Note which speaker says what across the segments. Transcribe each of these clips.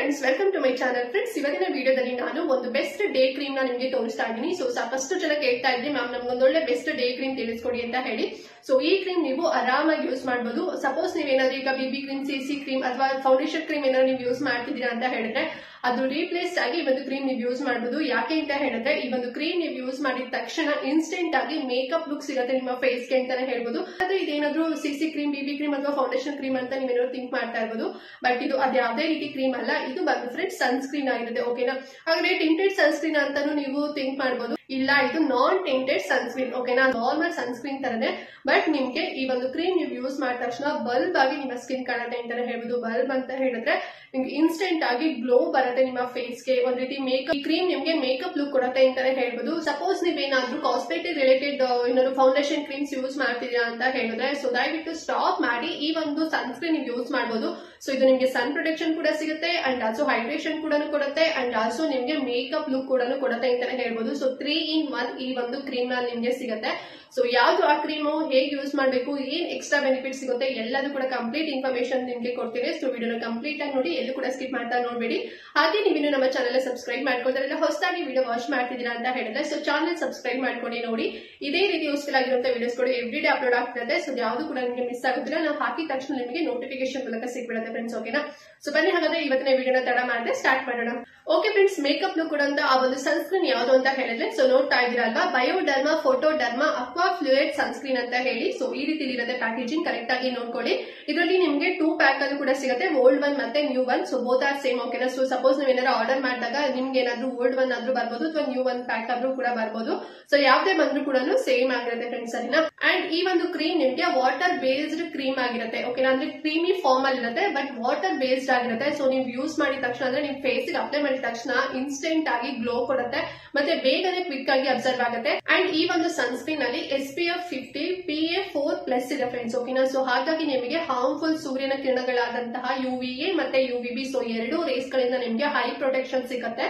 Speaker 1: Friends, welcome to my channel. Friends, ಇವತ್ತಿನ ವಿಡಿಯೋದಲ್ಲಿ ನಾನು ಒಂದು ಬೆಸ್ಟ್ ಡೇ ಕ್ರೀಮ್ ನ ನಿಮಗೆ ತೋರಿಸ್ತಾ ಇದ್ದೀನಿ. ಸೊ ಸಾಕಷ್ಟು ಜನ ಕೇಳ್ತಾ ಇದ್ರಿ, ಮ್ಯಾಮ್ ನಮ್ಗೊಂದೊಳ್ಳೆ ಬೆಸ್ಟ್ ಡೇ ಕ್ರೀಮ್ ತಿಳಿಸ್ಕೊಡಿ ಅಂತ ಹೇಳಿ. ಸೊ ಈ ಕ್ರೀಮ್ ನೀವು ಆರಾಮಾಗಿ ಯೂಸ್ ಮಾಡಬಹುದು. ಸಪೋಸ್ ನೀವೇನಾದ್ರೂ ಈಗ ಬಿಬಿ ಕ್ರೀಮ್, ಸಿಸಿ ಕ್ರೀಮ್ ಅಥವಾ ಫೌಂಡೇಶನ್ ಕ್ರೀಮ್ ಏನಾದ್ರು ನೀವು ಯೂಸ್ ಮಾಡ್ತಿದ್ದೀರಾ ಅಂತ ಹೇಳಿದ್ರೆ ಅದು ರೀಪ್ಲೇಸ್ ಆಗಿ ಈ ಒಂದು ಕ್ರೀಮ್ ನೀವು ಯೂಸ್ ಮಾಡಬಹುದು. ಯಾಕೆ ಅಂತ ಹೇಳಿದ್ರೆ ಈ ಒಂದು ಕ್ರೀಮ್ ನೀವು ಯೂಸ್ ಮಾಡಿದ ತಕ್ಷಣ ಇನ್ಸ್ಟೆಂಟ್ ಆಗಿ ಮೇಕಪ್ ಲುಕ್ ಸಿಗುತ್ತೆ ನಿಮ್ಮ ಫೇಸ್ಗೆ ಅಂತಾನೆ ಹೇಳ್ಬೋದು. ಆದ್ರೆ ಇದೇನಾದ್ರೂ ಸಿಸಿ ಕ್ರೀಮ್, ಬಿಬಿ ಕ್ರೀಮ್ ಅಥವಾ ಫೌಂಡೇಶನ್ ಕ್ರೀಮ್ ಅಂತ ನೀವೇನಾದ್ರು ಥಿಂಕ್ ಮಾಡ್ತಾ ಇರ್ಬೋದು. ಬಟ್ ಇದು ಅದೇ ಯಾವುದೇ ರೀತಿ ಕ್ರೀಮ್ ಅಲ್ಲ, ಇದು ಬಂದು ಫ್ರೆಂಡ್ಸ್ ಸನ್ಸ್ಕ್ರೀನ್ ಆಗಿರುತ್ತೆ. ಓಕೆನಾ? ಹಾಗಾದ್ರೆ ಟಿಂಟೆಡ್ ಸನ್ಸ್ಕ್ರೀನ್ ಅಂತಾನು ನೀವು ಥಿಂಕ್ ಮಾಡಬಹುದು. ಇಲ್ಲ, ಇದು ನಾನ್ ಟಿಂಟೆಡ್ ಸನ್ಸ್ಕ್ರೀನ್. ಓಕೆನಾ? ನಾರ್ಮಲ್ ಸನ್ಸ್ಕ್ರೀನ್ ತರನೇ, ಬಟ್ ನಿಮ್ಗೆ ಈ ಒಂದು ಕ್ರೀಮ್ ನೀವು ಯೂಸ್ ಮಾಡಿದ ತಕ್ಷಣ ಬಲ್ಬ್ ಆಗಿ ನಿಮ್ಮ ಸ್ಕಿನ್ ಕಾಣುತ್ತೆ ಅಂತಾನೆ ಹೇಳ್ಬೋದು. ಬಲ್ಬ್ ಅಂತ ಹೇಳಿದ್ರೆ ನಿಮ್ಗೆ ಇನ್ಸ್ಟೆಂಟ್ ಆಗಿ ಗ್ಲೋ ಬರುತ್ತೆ ನಿಮ್ಮ ಫೇಸ್ಗೆ. ಒಂದ್ ರೀತಿ ಮೇಕಪ್, ಈ ಕ್ರೀಮ್ ನಿಮ್ಗೆ ಮೇಕಪ್ ಲುಕ್ ಕೊಡುತ್ತೆ ಅಂತಾನೆ ಹೇಳ್ಬೋದು. ಸಪೋಸ್ ನೀವೇನಾದ್ರೂ ಕಾಸ್ಮೆಟಿಕ್ ರಿಲೇಟೆಡ್ ಏನಾದ್ರು ಫೌಂಡೇಶನ್ ಕ್ರೀಮ್ಸ್ ಯೂಸ್ ಮಾಡ್ತಿದ್ದೀರಾ ಅಂತ ಹೇಳಿದ್ರೆ ಸೊ ದಯವಿಟ್ಟು ಸ್ಟಾಪ್ ಮಾಡಿ ಈ ಒಂದು ಸನ್ಸ್ಕ್ರೀನ್ ನೀವು ಯೂಸ್ ಮಾಡಬಹುದು. ಸೊ ಇದು ನಿಮ್ಗೆ ಸನ್ ಪ್ರೊಟೆಕ್ಷನ್ ಕೂಡ ಸಿಗುತ್ತೆ ಅಂಡ್ ಆಲ್ಸೋ ಹೈಡ್ರೇಷನ್ ಕೂಡ ಕೊಡುತ್ತೆ ಅಂಡ್ ಆಲ್ಸೋ ನಿಮ್ಗೆ ಮೇಕಪ್ ಲುಕ್ ಕೂಡ ಕೊಡುತ್ತೆ ಅಂತಾನೆ ಹೇಳ್ಬೋದು. ಸೊ 3-in-1 ಈ ಒಂದು ಕ್ರೀಮ್ ನಲ್ಲಿ ನಿಮ್ಗೆ ಸಿಗುತ್ತೆ. ಸೊ ಯಾವ್ದು ಆ ಕ್ರೀಮು, ಹೇಗೆ ಯೂಸ್ ಮಾಡಬೇಕು, ಏನ್ ಎಕ್ಸ್ಟ್ರಾ ಬೆನಿಫಿಟ್ ಸಿಗುತ್ತೆ ಎಲ್ಲದೂ ಕೂಡ ಕಂಪ್ಲೀಟ್ ಇನ್ಫಾರ್ಮೇಶನ್ ನಿಮ್ಗೆ ಕೊಡ್ತೀವಿ. ಸೊ ವಿಡಿಯೋನ ಕಂಪ್ಲೀಟ್ ಆಗಿ ನೋಡಿ, ಎಲ್ಲೂ ಕೂಡ ಸ್ಕಿಪ್ ಮಾಡ್ತಾ ನೋಡ್ಬೇಡಿ. ಹಾಗೆ ನೀವಿನ್ನು ನಮ್ಮ ಚಾನಲ್ ಸಬ್ಸ್ಕ್ರೈಬ್ ಮಾಡ್ಕೊಳ್ತಾರೆ, ಹೊಸದಾಗಿ ವಿಡಿಯೋ ವಾಚ್ ಮಾಡ್ತಿದ್ದೀರಾ ಅಂತ ಹೇಳಿದ್ರೆ ಸೊ ಚಾನಲ್ ಸಬ್ಸ್ಕ್ರೈಬ್ ಮಾಡ್ಕೊಂಡು ನೋಡಿ. ಇದೇ ರೀತಿ ಯೂಸ್ಫುಲ್ ಆಗಿರುವಂತಹ ವಿಡಿಯೋಸ್ಗಳು ಎವ್ರಿ ಡೇ ಅಪ್ಲೋಡ್ ಆಗ್ತಿರುತ್ತೆ. ಸೊ ಯಾವ್ದು ಕೂಡ ನಿಮಗೆ ಮಿಸ್ ಆಗುತ್ತಿಲ್ಲ, ನಾವು ಹಾಕಿದ ತಕ್ಷಣ ನಿಮಗೆ ನೋಟಿಫಿಕೇಶನ್ ಮೂಲಕ ಸಿಗ್ಬಿಡುತ್ತೆ ಫ್ರೆಂಡ್ಸ್. ಓಕೆನಾ? ಸೊ ಬನ್ನಿ ಹಾಗಾದ್ರೆ ಇವತ್ತಿನ ವಿಡಿಯೋನ ತಡ ಮಾಡದೆ ಸ್ಟಾರ್ಟ್ ಮಾಡೋಣ. ಓಕೆ ಫ್ರೆಂಡ್ಸ್, ಮೇಕಪ್ ಲುಕ್ ಕೊಡುವಂತ ಆ ಒಂದು ಸನ್ಸ್ಕ್ರೀನ್ ಯಾವುದು ಅಂತ ಹೇಳಿದ್ರೆ ಸೊ ನೋಡ್ತಾ ಇದ್ದೀರಲ್ವಾ, ಬಯೋಡರ್ಮಾ ಫೋಟೋಡರ್ಮಾ ಅಕ್ವಾ ಫ್ಲೂಯಿಡ್ ಸನ್ಸ್ಕ್ರೀನ್ ಅಂತ ಹೇಳಿ. ಸೊ ಈ ರೀತಿ ಇರುತ್ತೆ ಪ್ಯಾಕೇಜಿಂಗ್, ಕರೆಕ್ಟ್ ಆಗಿ ನೋಡ್ಕೊಳ್ಳಿ. ಇದರಲ್ಲಿ ನಿಮ್ಗೆ 2 ಪ್ಯಾಕ್ ಅನ್ನು ಕೂಡ ಸಿಗುತ್ತೆ, ಓಲ್ಡ್ ಒನ್ ಮತ್ತೆ new one. So both are same. ಓಕೆನಾ? ಸೊ ಸಪೋಸ್ ನೀವು ಏನಾದ್ರು ಆರ್ಡರ್ ಮಾಡಿದಾಗ ನಿಮ್ಗೆ ಏನಾದ್ರು ಓಲ್ಡ್ ಒನ್ ಆದ್ರೂ ಬರ್ಬೋದು ಅಥವಾ ನ್ಯೂ ಒನ್ ಪ್ಯಾಕ್ ಆದ್ರೂ ಕೂಡ ಬರ್ಬೋದು. ಸೊ ಯಾವ್ದೇ ಬಂದ್ರು ಕೂಡ ಸೇಮ್ ಆಗಿರುತ್ತೆ ಫ್ರೆಂಡ್ಸ್. ಸರಿನಾ? ಅಂಡ್ ಈ ಒಂದು ಕ್ರೀಮ್ ನಿಮ್ಗೆ ವಾಟರ್ ಬೇಸ್ಡ್ ಕ್ರೀಮ್ ಆಗಿರುತ್ತೆ. ಓಕೆನಾ? ಅಂದ್ರೆ ಕ್ರೀಮಿ ಫಾರ್ಮ್ ಅಲ್ಲಿ ಇರುತ್ತೆ, ಬಟ್ ವಾಟರ್ ಬೇಸ್ಡ್ ಆಗಿರುತ್ತೆ. ಸೊ ನೀವು ಯೂಸ್ ಮಾಡಿದ ತಕ್ಷಣ ಅಂದ್ರೆ ನಿಮ್ ಫೇಸ್ ಗೆ ಅಪ್ಲೈ ಮಾಡಿದ ತಕ್ಷಣ ಇನ್ಸ್ಟೆಂಟ್ ಆಗಿ ಗ್ಲೋ ಕೊಡುತ್ತೆ, ಮತ್ತೆ ಬೇಗನೆ ಕ್ವಿಕ್ ಆಗಿ ಅಬ್ಸರ್ವ್ ಆಗುತ್ತೆ. ಅಂಡ್ ಈ ಒಂದು ಸನ್ಸ್ಕ್ರೀನ್ ಅಲ್ಲಿ SPF 50 PA4+ ಇದೆ ಫ್ರೆಂಡ್ಸ್. ಓಕೆನಾ? ಸೊ ಹಾಗಾಗಿ ನಿಮಗೆ ಹಾರ್ಮ್ಫುಲ್ ಸೂರ್ಯನ ಕಿರಣಗಳಾದಂತಹ UVA ಮತ್ತೆ UVB ಸೊ 2 ರೇಸ್ ಗಳಿಂದ ನಿಮ್ಗೆ ಹೈ ಪ್ರೊಟೆಕ್ಷನ್ ಸಿಗುತ್ತೆ.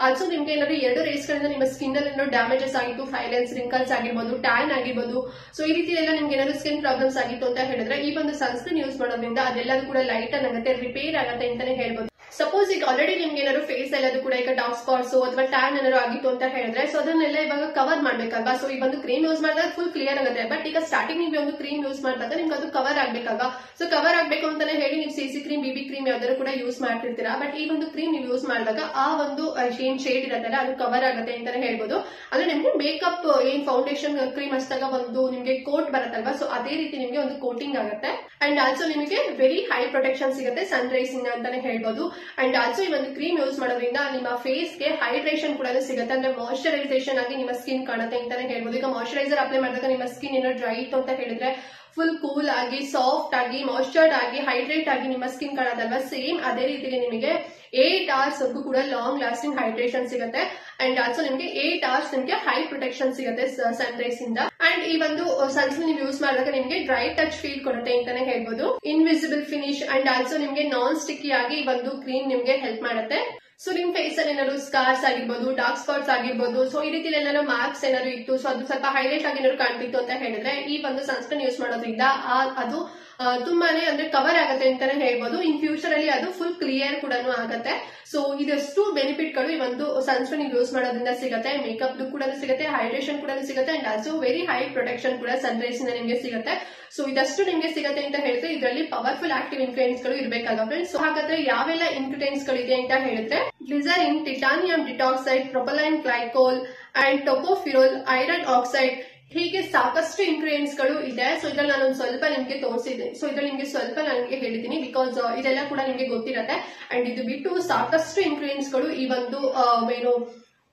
Speaker 1: ಆಲ್ಸೋ ನಿಮ್ಗೆ ಏನಾದ್ರು 2 ರೇಸ್ ಗಳಿಂದ ನಿಮ್ಮ ಸ್ಕಿನ್ ಅಲ್ಲಿ ಏನೋ ಡ್ಯಾಮೇಜಸ್ ಆಗಿತ್ತು, ಫೈಲೆನ್ಸ್, ರಿಂಕಲ್ಸ್ ಆಗಿರ್ಬೋದು, ಟ್ಯಾನ್ ಆಗಿರ್ಬೋದು, ಸೊ ಈ ರೀತಿ ಎಲ್ಲ ನಿಮ್ಗೆ ಏನಾದ್ರು ಸ್ಕಿನ್ ಪ್ರಾಬ್ಲಮ್ಸ್ ಆಗಿತ್ತು ಅಂತ ಹೇಳಿದ್ರೆ ಈ ಒಂದು ಸನ್ಸ್ಕ್ರೀನ್ ಯೂಸ್ ಮಾಡೋದ್ರಿಂದ ಅದೆಲ್ಲದೂ ಕೂಡ ಲೈಟ್ ಆಗುತ್ತೆ, ರಿಪೇರ್ ಆಗುತ್ತೆ ಅಂತಾನೆ ಹೇಳ್ಬೋದು. ಸಪೋಸ್ ಈಗ ಆಲ್ರೆಡಿ ನಿಮ್ಗೆ ಏನಾದ್ರು ಫೇಸ್ ಎಲ್ಲದು ಕೂಡ ಈಗ ಡಾರ್ಕ್ ಸ್ಪಾಟ್ಸ್ ಅಥವಾ ಟ್ಯಾನ್ ಏನಾದ್ರು ಆಗಿತ್ತು ಅಂತ ಹೇಳಿದ್ರೆ ಸೊ ಅದನ್ನೆಲ್ಲ ಇವಾಗ ಕವರ್ ಮಾಡ್ಬೇಕಲ್ವಾ. ಸೊ ಈ ಒಂದು ಕ್ರೀಮ್ ಯೂಸ್ ಮಾಡಿದಾಗ ಫುಲ್ ಕ್ಲಿಯರ್ ಆಗುತ್ತೆ. ಬಟ್ ಈಗ ಸ್ಟಾರ್ಟಿಂಗ್ ನೀವು ಒಂದು ಕ್ರೀಮ್ ಯೂಸ್ ಮಾಡಿದಾಗ ನಿಮ್ಗೆ ಅದು ಕವರ್ ಆಗ್ಬೇಕಲ್ವಾ. ಸೊ ಕವರ್ ಆಗ್ಬೇಕು ಅಂತಾನೆ ಹೇಳಿ ನೀವು ಸಿಸಿ ಕ್ರೀಮ್, ಬಿಬಿ ಕ್ರೀಮ್ ಯಾವ್ದಾದ್ರು ಕೂಡ ಯೂಸ್ ಮಾಡ್ತಿರ್ತೀರಾ. ಬಟ್ ಈ ಒಂದು ಕ್ರೀಮ್ ನೀವು ಯೂಸ್ ಮಾಡಿದಾಗ ಆ ಒಂದು ಏನ್ ಶೇಡ್ ಇರತ್ತಲ್ಲ ಅದು ಕವರ್ ಆಗುತ್ತೆ ಅಂತಾನೆ ಹೇಳ್ಬೋದು. ಅಂದ್ರೆ ನಿಮ್ಗೆ ಮೇಕಪ್ ಏನ್ ಫೌಂಡೇಶನ್ ಕ್ರೀಮ್ ಹಚ್ಚಿದಾಗ ಒಂದು ನಿಮ್ಗೆ ಕೋಟ್ ಬರುತ್ತಲ್ವಾ, ಸೊ ಅದೇ ರೀತಿ ನಿಮ್ಗೆ ಒಂದು ಕೋಟಿಂಗ್ ಆಗುತ್ತೆ. ಅಂಡ್ ಆಲ್ಸೋ ನಿಮಗೆ ವೆರಿ ಹೈ ಪ್ರೊಟೆಕ್ಷನ್ ಸಿಗುತ್ತೆ ಸನ್ ರೈಸ್ ಇಂದ ಅಂತಾನೆ ಹೇಳ್ಬೋದು. ಅಂಡ್ ಆಲ್ಸೋ ಈ ಒಂದು ಕ್ರೀಮ್ ಯೂಸ್ ಮಾಡೋದ್ರಿಂದ ನಿಮ್ಮ ಫೇಸ್ ಗೆ ಹೈಡ್ರೇಷನ್ ಕೂಡ ಸಿಗುತ್ತೆ, ಅಂದ್ರೆ ಮಾಯಿಶ್ಚರೈಸೇಷನ್ ಆಗಿ ನಿಮ್ಮ ಸ್ಕಿನ್ ಕಾಣುತ್ತೆ ಅಂತಾನೆ ಹೇಳ್ಬೋದು. ಈಗ ಮಾಯಿಶ್ಚರೈಸರ್ ಅಪ್ಲೈ ಮಾಡಿದಾಗ ನಿಮ್ಮ ಸ್ಕಿನ್ ಏನೋ ಡ್ರೈ ಇತ್ತು ಅಂತ ಹೇಳಿದ್ರೆ ಫುಲ್ ಕೂಲ್ ಆಗಿ, ಸಾಫ್ಟ್ ಆಗಿ, ಮಾಯಿಶ್ಚರ್ಡ್ ಆಗಿ, ಹೈಡ್ರೇಟ್ ಆಗಿ ನಿಮ್ಮ ಸ್ಕಿನ್ ಕಾಣೋದಲ್ವಾ, ಸೇಮ್ ಅದೇ ರೀತಿಗೆ ನಿಮಗೆ 8 hours ಕೂಡ ಲಾಂಗ್ ಲಾಸ್ಟಿಂಗ್ ಹೈಡ್ರೇಷನ್ ಸಿಗುತ್ತೆ. ಅಂಡ್ ಆಲ್ಸೋ ನಿಮ್ಗೆ 8 hours ನಿಮ್ಗೆ ಹೈ ಪ್ರೊಟೆಕ್ಷನ್ ಸಿಗುತ್ತೆ ಸನ್ ರೈಸ್ ಇಂದ. ಅಂಡ್ ಈ ಒಂದು ಸನ್ಸ್ಕ್ರೀನ್ ನೀವು ಯೂಸ್ ಮಾಡಿದಾಗ ನಿಮ್ಗೆ ಡ್ರೈ ಟಚ್ ಫೀಲ್ ಕೊಡುತ್ತೆ ಅಂತಾನೆ ಹೇಳ್ಬೋದು. ಇನ್ವಿಸಿಬಲ್ ಫಿನಿಶ್ ಅಂಡ್ ಆಲ್ಸೋ ನಿಮ್ಗೆ ನಾನ್ ಸ್ಟಿಕ್ಕಿ ಆಗಿ ಈ ಒಂದು ಕ್ರೀಮ್ ನಿಮ್ಗೆ ಹೆಲ್ಪ್ ಮಾಡುತ್ತೆ. ಸೊ ನಿಮ್ ಫೇಸ್ ಅಲ್ಲಿ ಏನಾದ್ರು ಸ್ಕಾರ್ಸ್ ಆಗಿರ್ಬೋದು, ಡಾರ್ಕ್ ಸ್ಪಾಟ್ಸ್ ಆಗಿರ್ಬೋದು, ಸೊ ಈ ರೀತಿ ಏನಾದ್ರು ಮಾರ್ಕ್ಸ್ ಏನಾದ್ರು ಇತ್ತು, ಸೊ ಅದು ಸ್ವಲ್ಪ ಹೈಲೈಟ್ ಆಗಿ ಏನಾದ್ರು ಕಾಣ್ತಿತ್ತು ಅಂತ ಹೇಳಿದ್ರೆ ಈ ಒಂದು ಸನ್ಸ್ಕ್ರೀನ್ ಯೂಸ್ ಮಾಡೋದ್ರಿಂದ ಅದು ತುಂಬಾನೇ ಅಂದ್ರೆ ಕವರ್ ಆಗುತ್ತೆ ಅಂತಾನೆ ಹೇಳ್ಬೋದು. ಇನ್ ಫ್ಯೂಚರ್ ಅಲ್ಲಿ ಅದು ಫುಲ್ ಕ್ಲಿಯರ್ ಕೂಡ ಆಗುತ್ತೆ. ಸೊ ಇದಷ್ಟು ಬೆನಿಫಿಟ್ ಗಳು ಈ ಒಂದು ಸನ್ಸ್ಕ್ರೀನ್ ಯೂಸ್ ಮಾಡೋದ್ರಿಂದ ಸಿಗುತ್ತೆ. ಮೇಕಪ್ ಲುಕ್ ಕೂಡ ಸಿಗುತ್ತೆ, ಹೈಡ್ರೇಷನ್ ಕೂಡ ಸಿಗುತ್ತೆ and also very high protection ಕೂಡ ಸನ್ ರೈಸ್ ಇಂದ ನಿಮ್ಗೆ ಸಿಗುತ್ತೆ. ಸೊ ಇದಷ್ಟು ನಿಮ್ಗೆ ಸಿಗುತ್ತೆ ಅಂತ ಹೇಳಿದ್ರೆ ಇದರಲ್ಲಿ ಪವರ್ಫುಲ್ ಆಕ್ಟಿವ್ ಇಂಗ್ರೀಡಿಯೆಂಟ್ಸ್ ಗಳು ಇರಬೇಕಲ್ವಾ ಫ್ರೆಂಡ್ಸ್. ಸೊ ಹಾಗಾದ್ರೆ ಯಾವೆಲ್ಲ ಇಂಗ್ರೀಡಿಯೆಂಟ್ಸ್ ಗಳು ಇದೆ ಅಂತ ಹೇಳಿದ್ರೆ glycerin, titanium dioxide, propylene glycol and tocopherol, iron oxide, ಹೀಗೆ ಸಾಕಷ್ಟು ಇಂಗ್ರೀಡಿಯೆಂಟ್ಸ್ ಗಳು ಇದೆ. ಸೊ ಇದ್ರಲ್ಲಿ ನಾನು ಸ್ವಲ್ಪ ನಿಮ್ಗೆ ತೋರಿಸಿದ್ದೀನಿ. ಸೊ ಇದ್ರಲ್ಲಿ ನಿಮ್ಗೆ ಸ್ವಲ್ಪ ನನಗೆ ಹೇಳಿದ್ದೀನಿ ಬಿಕಾಸ್ ಇದೆಲ್ಲ ಕೂಡ ನಿಮ್ಗೆ ಗೊತ್ತಿರತ್ತೆ. ಅಂಡ್ ಇದು ಬಿಟ್ಟು ಸಾಕಷ್ಟು ಇಂಗ್ರೀಡಿಯೆಂಟ್ಸ್ ಗಳು ಈ ಒಂದು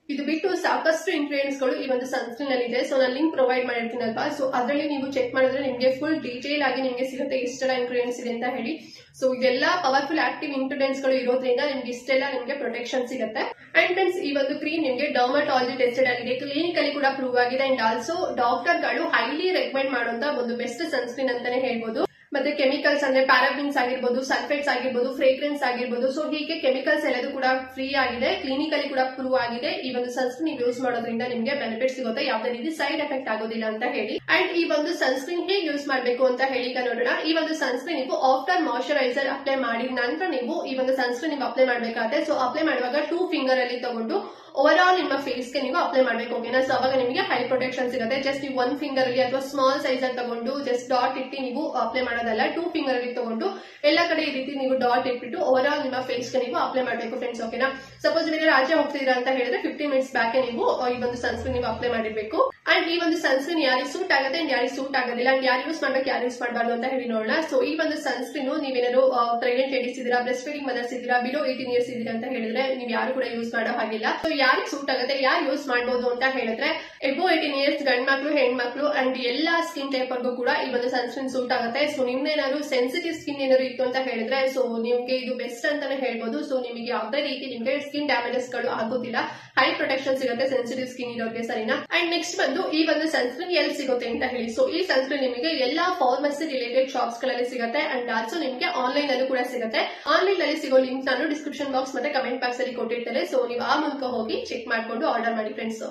Speaker 1: ಈ ಒಂದು ಸನ್ಸ್ಕ್ರೀನ್ ಅಲ್ಲಿ ಇದೆ. ಸೊ ನಾನು ಲಿಂಕ್ ಪ್ರೊವೈಡ್ ಮಾಡಿರ್ತೀನಲ್ವಾ, ಸೊ ಅದರಲ್ಲಿ ನೀವು ಚೆಕ್ ಮಾಡಿದ್ರೆ ನಿಮ್ಗೆ ಫುಲ್ ಡೀಟೇಲ್ ಆಗಿ ನಿಮ್ಗೆ ಸಿಗುತ್ತೆ ಇಷ್ಟೆಲ್ಲ ಇಂಗ್ರೀಡಿಯೆಂಟ್ಸ್ ಇದೆ ಅಂತ ಹೇಳಿ. ಸೊ ಇದೆಲ್ಲ ಪವರ್ಫುಲ್ ಆಕ್ಟಿವ್ ಇಂಗ್ರೀಡಿಯೆಂಟ್ಸ್ ಗಳು ಇರೋದ್ರಿಂದ ನಿಮ್ಗೆ ಇಷ್ಟೆಲ್ಲ ನಿಮ್ಗೆ ಪ್ರೊಟೆಕ್ಷನ್ ಸಿಗುತ್ತೆ. ಅಂಡ್ ಫ್ರೆಂಡ್ಸ್, ಈ ಒಂದು ಕ್ರೀಮ್ ನಿಮ್ಗೆ ಡರ್ಮಟಾಲಜಿ ಟೆಸ್ಟೆಡ್ ಆಗಿದೆ, ಕ್ಲಿನಿಕಲಿ ಕೂಡ ಪ್ರೂವ್ ಆಗಿದೆ. ಅಂಡ್ ಆಲ್ಸೋ ಡಾಕ್ಟರ್ ಗಳು ಹೈಲಿ ರೆಕಮೆಂಡ್ ಮಾಡುವಂತ ಒಂದು ಬೆಸ್ಟ್ ಸನ್ಸ್ಕ್ರೀನ್ ಅಂತಾನೆ ಹೇಳ್ಬೋದು. ಮತ್ತೆ ಕೆಮಿಕಲ್ಸ್ ಅಂದ್ರೆ ಪ್ಯಾರಾಬಿನ್ಸ್ ಆಗಿರ್ಬೋದು, ಸಲ್ಫೇಟ್ಸ್ ಆಗಿರ್ಬೋದು, ಫ್ರೇಗ್ರೆನ್ಸ್ ಆಗಿರ್ಬೋದು, ಸೊ ಹೀಗೆ ಕೆಮಿಕಲ್ಸ್ ಎಲ್ಲದೂ ಕೂಡ ಫ್ರೀ ಆಗಿದೆ, ಕ್ಲಿನಿಕಲಿ ಕೂಡ ಪ್ರೂವ್ ಆಗಿದೆ. ಈ ಒಂದು ಸನ್ಸ್ಕ್ರೀನ್ ನೀವು ಯೂಸ್ ಮಾಡೋದ್ರಿಂದ ನಿಮಗೆ ಬೆನಿಫಿಟ್ ಸಿಗುತ್ತೆ, ಯಾವುದೇ ರೀತಿ ಸೈಡ್ ಎಫೆಕ್ಟ್ ಆಗೋದಿಲ್ಲ ಅಂತ ಹೇಳಿ. ಅಂಡ್ ಈ ಒಂದು ಸನ್ಸ್ಕ್ರೀನ್ ಹೇಗೆ ಯೂಸ್ ಮಾಡಬೇಕು ಅಂತ ಹೇಳಿ ನೋಡೋಣ. ಈ ಒಂದು ಸನ್ಸ್ಕ್ರೀನ್ ನೀವು ಆಫ್ಟರ್ ಮಾಯಿಶ್ಚರೈಸರ್ ಅಪ್ಲೈ ಮಾಡಿದ ನಂತರ ನೀವು ಈ ಒಂದು ಸನ್ಸ್ಕ್ರೀನ್ ನೀವು ಅಪ್ಲೈ ಮಾಡಬೇಕಾಗುತ್ತೆ. ಸೊ ಅಪ್ಲೈ ಮಾಡುವಾಗ 2 ಫಿಂಗರ್ ಅಲ್ಲಿ ತಗೊಂಡು ಓವರ್ ಆಲ್ ನಿಮ್ಮ ಫೇಸ್ ಗೆ ನೀವು ಅಪ್ಲೈ ಮಾಡಬೇಕು. ಓಕೆನಾ? ಸೊ ಅವಾಗ ನಿಮಗೆ ಹೈ ಪ್ರೊಟೆಕ್ಷನ್ ಸಿಗುತ್ತೆ. ಜಸ್ಟ್ ನೀವು 1 ಫಿಂಗರ್ ಅಲ್ಲಿ ಅಥವಾ ಸ್ಮಾಲ್ ಸೈಜ್ ಅಲ್ಲಿ ತಗೊಂಡು ಜಸ್ಟ್ ಡಾಟ್ ಇಟ್ಟು ನೀವು ಅಪ್ಲೈ ಮಾಡೋದಲ್ಲ, 2 ಫಿಂಗರ್ ಅಲ್ಲಿ ತಗೊಂಡು ಎಲ್ಲ ಕಡೆ ಈ ರೀತಿ ನೀವು ಡಾಟ್ ಇಟ್ಬಿಟ್ಟು ಓವರ್ ಆಲ್ ನಿಮ್ಮ ಫೇಸ್ ಗೆ ನೀವು ಅಪ್ಲೈ ಮಾಡಬೇಕು ಫ್ರೆಂಡ್ಸ್. ಓಕೆನಾ? ಸಪೋಸ್ ನೀವು ಆಚೆ ಹೋಗ್ತಿದ್ದೀರಾ ಅಂತ ಹೇಳಿದ್ರೆ 15 ಮಿನಿಟ್ಸ್ ಬ್ಯಾಕ್ ನೀವು ಈ ಒಂದು ಸನ್ಸ್ಕ್ರೀನ್ ನೀವು ಅಪ್ಲೈ ಮಾಡಿರ್ಬೇಕು. ಅಂಡ್ ಈ ಒಂದು ಸನ್ಸ್ಕ್ರೀನ್ ಯಾರಿಗೆ ಸೂಟ್ ಆಗುತ್ತೆ ಅಂಡ್ ಯಾರಿಗೆ ಸೂಟ್ ಆಗೋದಿಲ್ಲ, ಅಂಡ್ ಯಾರು ಯೂಸ್ ಮಾಡ್ಬೇಕು ಯಾರು ಯೂಸ್ ಮಾಡಬಾರ್ದು ಅಂತ ಹೇಳಿ ನೋಡೋಣ. ಸೊ ಈ ಒಂದು ಸನ್ಸ್ಕ್ರೀನ್ ನೀವೇನಾದ್ರು ಪ್ರೆಗ್ನೆಂಟ್ ಲೇಡೀಸ್ ಇದ್ದೀರಾ, ಬ್ರೆಸ್ಟ್ ಫೀಡಿಂಗ್ ಮದರ್ಸ್ ಇದ್ದೀರಾ, ಬಿಲೋ 18 ಇಯರ್ಸ್ ಇದ್ದೀರಾ ಅಂತ ಹೇಳಿದ್ರೆ ನೀವು ಯಾರು ಕೂಡ ಯೂಸ್ ಮಾಡೋ ಹಾಗಿಲ್ಲ. ಸೊ ಯಾರಿಗೆ ಸೂಟ್ ಆಗುತ್ತೆ, ಯಾರು ಯೂಸ್ ಮಾಡಬಹುದು ಅಂತ ಹೇಳಿದ್ರೆ ಎಬೋ 18 ಇಯರ್ಸ್ ಗಂಡ್ ಮಕ್ಳು, ಹೆಣ್ಮಕ್ಳು ಅಂಡ್ ಎಲ್ಲಾ ಸ್ಕಿನ್ ಟೈಪ್ ವರ್ಗೂ ಕೂಡ ಈ ಒಂದು ಸನ್ಸ್ಕ್ರೀನ್ ಸೂಟ್ ಆಗುತ್ತೆ. ಸೊ ನಿಮ್ದೇನಾದ್ರು ಸೆನ್ಸಿಟಿವ್ ಸ್ಕಿನ್ ಏನಾದ್ರು ಇತ್ತು ಅಂತ ಹೇಳಿದ್ರೆ ಸೊ ನಿಮ್ಗೆ ಇದು ಬೆಸ್ಟ್ ಅಂತಾನೆ ಹೇಳ್ಬೋದು. ಸೊ ನಿಮಗೆ ಯಾವುದೇ ರೀತಿ ನಿಮ್ಗೆ ಸ್ಕಿನ್ ಡ್ಯಾಮೇಜಸ್ ಗಳು ಆಗೋದಿಲ್ಲ, ಹೈ ಪ್ರೊಟೆಕ್ಷನ್ ಸಿಗುತ್ತೆ ಸೆನ್ಸಿಟಿವ್ ಸ್ಕಿನ್ ಇರೋರಿಗೆ, ಸರಿನಾ? ಅಂಡ್ ನೆಕ್ಸ್ಟ್ ಬಂದು ಈ ಒಂದು ಸನ್ಸ್ಕ್ರೀನ್ ಎಲ್ಲಿ ಸಿಗುತ್ತೆ ಅಂತ ಹೇಳಿ. ಸೊ ಈ ಸನ್ಸ್ಕ್ರೀನ್ ನಿಮಗೆ ಎಲ್ಲಾ ಫಾರ್ಮಸಿ ರಿಲೇಟೆಡ್ ಶಾಪ್ಸ್ ಗಳಲ್ಲಿ ಸಿಗುತ್ತೆ ಅಂಡ್ ಆಲ್ಸೋ ನಿಮಗೆ ಆನ್ಲೈನ್ ಅಲ್ಲೂ ಕೂಡ ಸಿಗುತ್ತೆ. ಆನ್ಲೈನ್ ಅಲ್ಲಿ ಸಿಗೋ ಲಿಂಕ್ ನಾನು ಡಿಸ್ಕ್ರಿಪ್ಷನ್ ಬಾಕ್ಸ್ ಮತ್ತೆ ಕಮೆಂಟ್ ಬಾಕ್ಸ್ ಅಲ್ಲಿ ಕೊಟ್ಟಿರ್ತಾರೆ. ಸೊ ನೀವು ಆ ಮೂಲಕ ಹೋಗಿ ಚೆಕ್ ಮಾಡ್ಕೊಂಡು ಆರ್ಡರ್ ಮಾಡಿ ಫ್ರೆಂಡ್ಸ್.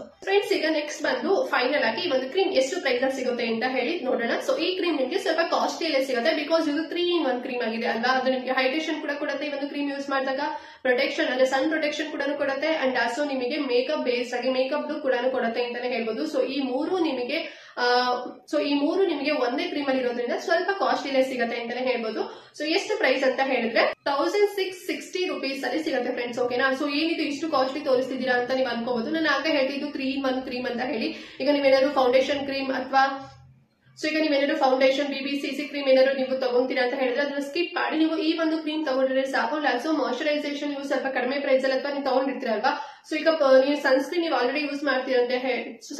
Speaker 1: ಈಗ ನೆಕ್ಸ್ಟ್ ಬಂದು ಫೈನಲ್ ಆಗಿ ಈ ಒಂದು ಕ್ರೀಮ್ ಎಷ್ಟು ಪ್ರೈಸ್ ಸಿಗುತ್ತೆ ಅಂತ ಹೇಳಿ ನೋಡೋಣ. ಸೊ ಈ ಕ್ರೀಮ್ ನಿಮಗೆ ಸ್ವಲ್ಪ ಕಾಸ್ಟ್ಲಿ ಸಿಗುತ್ತೆ, ಬಿಕಾಸ್ ಇದು 3 in 1 ಕ್ರೀಮ್ ಆಗಿದೆ ಅಲ್ವಾ. ಅದು ನಿಮಗೆ ಹೈಡ್ರೇಷನ್ ಕೂಡ ಕೊಡುತ್ತೆ, ಈ ಒಂದು ಕ್ರೀಮ್ ಯೂಸ್ ಮಾಡಿದಾಗ ಪ್ರೊಟೆಕ್ಷನ್ ಅಂದ್ರೆ ಸನ್ ಪ್ರೊಟೆಕ್ಷನ್ ಕೂಡ ಕೊಡುತ್ತೆ ಅಂಡ್ ಆಲ್ಸೋ ನಿಮಗೆ ಮೇಕಪ್ ಬೇಸ್ಡ್ ಆಗಿ ಮೇಕಪ್ ಕೂಡ ಕೊಡುತ್ತೆ ಅಂತಾನೆ ಹೇಳ್ಬೋದು. ಸೊ ಈ ಮೂರು ನಿಮಗೆ ಒಂದೇ ಕ್ರೀಮ್ ಅಲ್ಲಿ ಇರೋದ್ರಿಂದ ಸ್ವಲ್ಪ ಕಾಸ್ಟ್ಲಿ ಸಿಗುತ್ತೆ ಅಂತಾನೆ ಹೇಳ್ಬೋದು. ಸೊ ಎಷ್ಟು ಪ್ರೈಸ್ ಅಂತ ಹೇಳಿದ್ರೆ 1660 rupees ಅಲ್ಲಿ ಸಿಗುತ್ತೆ ಫ್ರೆಂಡ್ಸ್. ಓಕೆನಾ? ಸೊ ಏನಿದು ಇಷ್ಟು ಕಾಸ್ಟ್ಲಿ ತೋರಿಸ್ತಿದ್ದೀರಾ ಅಂತ ನೀವು ಅನ್ಕೋಬಹುದು. ನಾನು ಆಗ ಹೇಳ್ತಿದ್ದು 3 in 1 ಕ್ರೀಮ್ ಅಂತ ಹೇಳಿ. ಈಗ ನೀವೇನಾದ್ರು ಫೌಂಡೇಶನ್ ಕ್ರೀಮ್ ಅಥವಾ ಈಗ ನೀವೇನಾದ್ರು ಫೌಂಡೇಶನ್ BBCC ಕ್ರೀಮ್ ಏನಾದ್ರು ನೀವು ತಗೊಂತೀರಾ ಅಂತ ಹೇಳಿದ್ರೆ ಅದನ್ನ ಸ್ಕಿಪ್ ಮಾಡಿ ನೀವು ಈ ಒಂದು ಕ್ರೀಮ್ ತಗೊಂಡ್ರೆ ಸಾಕು. ಆಲ್ಸೋ ಮಾಯಿಶ್ಚರೈಸೇಷನ್ ನೀವು ಸ್ವಲ್ಪ ಕಡಿಮೆ ಪ್ರೈಸ್ ಅಲ್ಲಿ ಅಥವಾ ನೀವು ತಗೊಂಡಿರ್ತೀರಲ್ವಾ. ಸೊ ಈಗ ನೀವು ಸನ್ಸ್ಕ್ರೀನ್ ನೀವು ಆಲ್ರೆಡಿ ಯೂಸ್ ಮಾಡ್ತೀರಂತ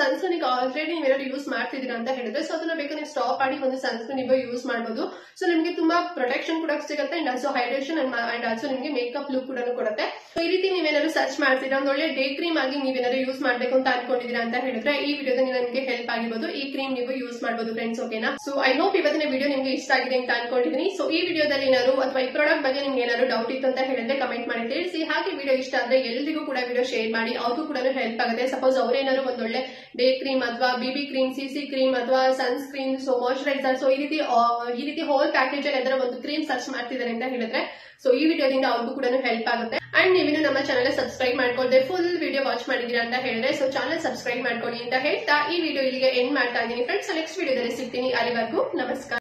Speaker 1: ಸನ್ಸ್ಕ್ರೀನ್ ಈಗ ಆಲ್ರೆಡಿ ನೀವೇನಾದ್ರು ಯೂಸ್ ಮಾಡ್ತಿದ್ದೀರಾ ಅಂತ ಹೇಳಿದ್ರೆ ಸೊ ಅದನ್ನ ಬೇಕಾದ್ರೆ ನೀವು ಸ್ಟಾಪ್ ಮಾಡಿ ಒಂದು ಸನ್ಸ್ಕ್ರೀನ್ ನೀವು ಯೂಸ್ ಮಾಡಬಹುದು. ಸೊ ನಿಮಗೆ ತುಂಬಾ ಪ್ರೊಟೆಕ್ಷನ್ ಕೂಡ ಸಿಗುತ್ತೆ and also hydration and also ನಿಮಗೆ ಮೇಕಪ್ ಲುಕ್ ಕೂಡ ಕೊಡುತ್ತೆ. ಸೊ ಈ ರೀತಿ ನೀವೇನಾದ್ರು ಸರ್ಚ್ ಮಾಡ್ತೀರಾ, ಒಂದು ಒಳ್ಳೆ ಡೇ ಕ್ರೀಮ್ ಆಗಿ ನೀವೇನಾದ್ರು ಯೂಸ್ ಮಾಡ್ಬೇಕು ಅಂತ ಅನ್ಕೊಂಡಿದ್ದೀರಾ ಅಂತ ಹೇಳಿದ್ರೆ ಈ ವಿಡಿಯೋದಲ್ಲಿ ನಿಮಗೆ ಹೆಲ್ಪ್ ಆಗಿರ್ಬೋದು. ಈ ಕ್ರೀಮ್ ನೀವು ಯೂಸ್ ಮಾಡಬಹುದು ಫ್ರೆಂಡ್ಸ್. ಓಕೆನಾ? ಸೊ ಐ ಹೋಪ್ ಇವತ್ತಿನ ವಿಡಿಯೋ ನಿಮ್ಗೆ ಇಷ್ಟ ಆಗಿದೆ ಅಂತ ಅನ್ಕೊಂಡಿದ್ದೀನಿ. ಸೊ ಈ ವಿಡಿಯೋದಲ್ಲಿ ಏನಾದ್ರು ಅಥವಾ ಈ ಪ್ರಾಡಕ್ಟ್ ಬಗ್ಗೆ ನಿಮ್ಗೆ ಏನಾದ್ರು ಡೌಟ್ ಇತ್ತು ಅಂತ ಹೇಳಿದ್ರೆ ಕಮೆಂಟ್ ಮಾಡಿ ತಿಳಿಸಿ. ಹಾಗೆ ವಿಡಿಯೋ ಇಷ್ಟ ಆದ್ರೆ ಎಲ್ರಿಗೂ ಕೂಡ ವಿಡಿಯೋ ಶೇರ್ ಮಾಡಿ, ಅವ್ರಿಗೂ ಕೂಡ ಹೆಲ್ಪ್ ಆಗುತ್ತೆ. ಸಪೋಸ್ ಅವ್ರೇನಾದ್ರು ಒಂದೊಳ್ಳೆ ಡೇ ಕ್ರೀಮ್ ಅಥವಾ BB ಕ್ರೀಮ್, CC ಕ್ರೀಮ್ ಅಥವಾ ಸನ್ಸ್ಕ್ರೀನ್, ಸೊ ಮಾಯಿಶ್ಚರೈಸರ್, ಸೊ ಈ ರೀತಿ ಹೋಲ್ ಪ್ಯಾಕೇಜ್ ಅಲ್ಲಿ ಅದರ ಒಂದು ಕ್ರೀಮ್ ಸರ್ಚ್ ಮಾಡ್ತಿದ್ದಾರೆ ಅಂತ ಹೇಳಿದ್ರೆ ಸೊ ಈ ವಿಡಿಯೋದಿಂದ ಅವ್ರಿಗೂ ಕೂಡ ಹೆಲ್ಪ್ ಆಗುತ್ತೆ. ಅಂಡ್ ನೀವಿನ್ನು ನಮ್ಮ ಚಾನಲ್ ಸಬ್ಸ್ಕ್ರೈಬ್ ಮಾಡ್ಕೊಳ್ಳದೆ ಫುಲ್ ವಿಡಿಯೋ ವಾಚ್ ಮಾಡಿದೀರಾ ಅಂತ ಹೇಳಿದ್ರೆ ಸೊ ಚಾನಲ್ ಸಬ್ಸ್ಕ್ರೈಬ್ ಮಾಡ್ಕೊಳ್ಳಿ ಅಂತ ಹೇಳ್ತಾ ಈ ವಿಡಿಯೋ ಇಲ್ಲಿಗೆ ಎಂಡ್ ಮಾಡ್ತಾ ಇದ್ದೀನಿ ಫ್ರೆಂಡ್ಸ್. ನೆಕ್ಸ್ಟ್ ವಿಡಿಯೋದಲ್ಲಿ ಸಿಗ್ತೀನಿ, ಅಲ್ಲಿವರೆಗೂ ನಮಸ್ಕಾರ.